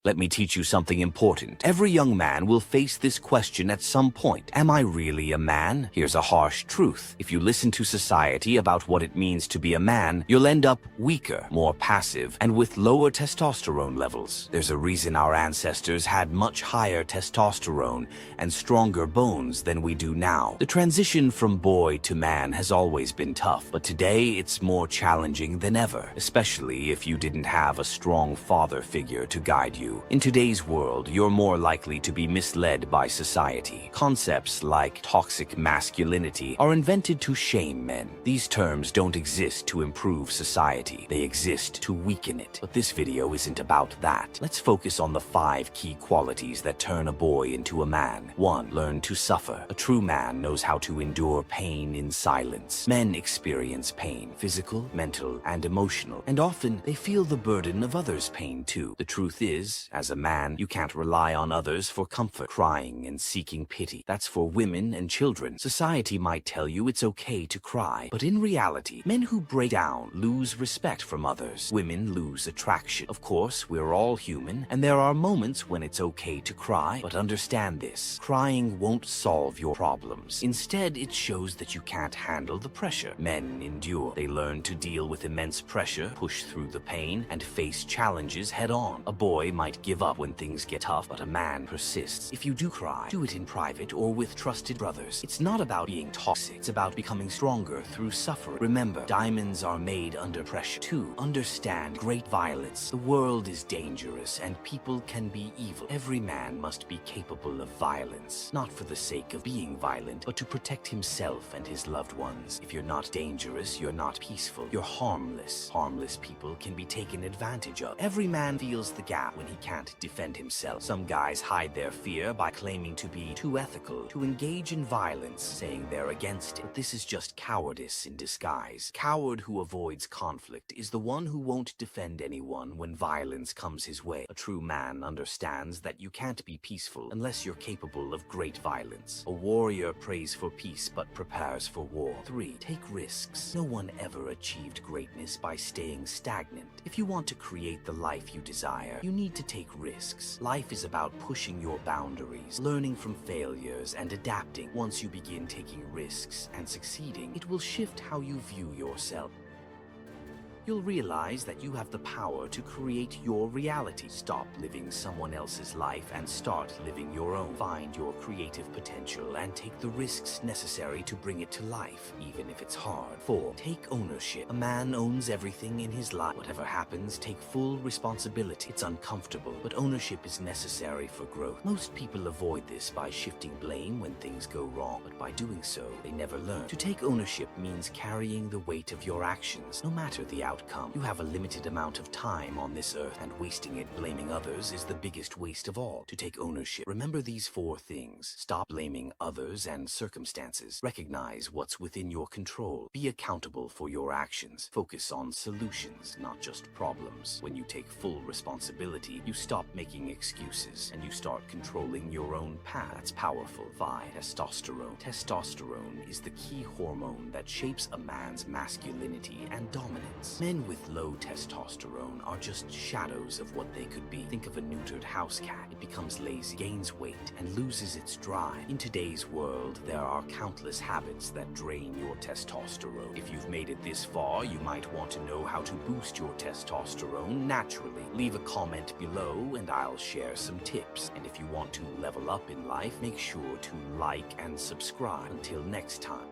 Let me teach you something important. Every young man will face this question at some point. Am I really a man? Here's a harsh truth. If you listen to society about what it means to be a man, you'll end up weaker, more passive, and with lower testosterone levels. There's a reason our ancestors had much higher testosterone and stronger bones than we do now. The transition from boy to man has always been tough, but today it's more challenging than ever, especially if you didn't have a strong father figure to guide you. In today's world, you're more likely to be misled by society. Concepts like toxic masculinity are invented to shame men. These terms don't exist to improve society. They exist to weaken it. But this video isn't about that. Let's focus on the 5 key qualities that turn a boy into a man. 1. Learn to suffer. A true man knows how to endure pain in silence. Men experience pain, physical, mental, and emotional, and often they feel the burden of others' pain too. The truth is, as a man, you can't rely on others for comfort. Crying and seeking pity, that's for women and children. Society might tell you it's okay to cry, but in reality, men who break down lose respect from others. Women lose attraction. Of course, we're all human, and there are moments when it's okay to cry, but understand this. Crying won't solve your problems. Instead, it shows that you can't handle the pressure. Men endure. They learn to deal with immense pressure, push through the pain, and face challenges head on. A boy might give up when things get tough, but a man persists. If you do cry, do it in private or with trusted brothers. It's not about being toxic, it's about becoming stronger through suffering. Remember, diamonds are made under pressure. 2. Understand great violence. The world is dangerous and people can be evil. Every man must be capable of violence, not for the sake of being violent, but to protect himself and his loved ones. If you're not dangerous, you're not peaceful. You're harmless. Harmless people can be taken advantage of. Every man feels the gap when he can't defend himself. Some guys hide their fear by claiming to be too ethical, to engage in violence, saying they're against it. But this is just cowardice in disguise. Coward who avoids conflict is the one who won't defend anyone when violence comes his way. A true man understands that you can't be peaceful unless you're capable of great violence. A warrior prays for peace but prepares for war. 3. Take risks. No one ever achieved greatness by staying stagnant. If you want to create the life you desire, you need to take risks. Life is about pushing your boundaries, learning from failures, and adapting. Once you begin taking risks and succeeding, it will shift how you view yourself. You'll realize that you have the power to create your reality. Stop living someone else's life and start living your own. Find your creative potential and take the risks necessary to bring it to life, even if it's hard. 4. Take ownership. A man owns everything in his life. Whatever happens, take full responsibility. It's uncomfortable, but ownership is necessary for growth. Most people avoid this by shifting blame when things go wrong, but by doing so, they never learn. To take ownership means carrying the weight of your actions, no matter the outcome. You have a limited amount of time on this earth, and wasting it blaming others is the biggest waste of all. To take ownership, remember these 4 things. Stop blaming others and circumstances. Recognize what's within your control. Be accountable for your actions. Focus on solutions, not just problems. When you take full responsibility, you stop making excuses, and you start controlling your own path. That's powerful. 5. Testosterone. Testosterone is the key hormone that shapes a man's masculinity and dominance. Men with low testosterone are just shadows of what they could be. Think of a neutered house cat. It becomes lazy, gains weight, and loses its drive. In today's world, there are countless habits that drain your testosterone. If you've made it this far, you might want to know how to boost your testosterone naturally. Leave a comment below and I'll share some tips. And if you want to level up in life, make sure to like and subscribe. Until next time.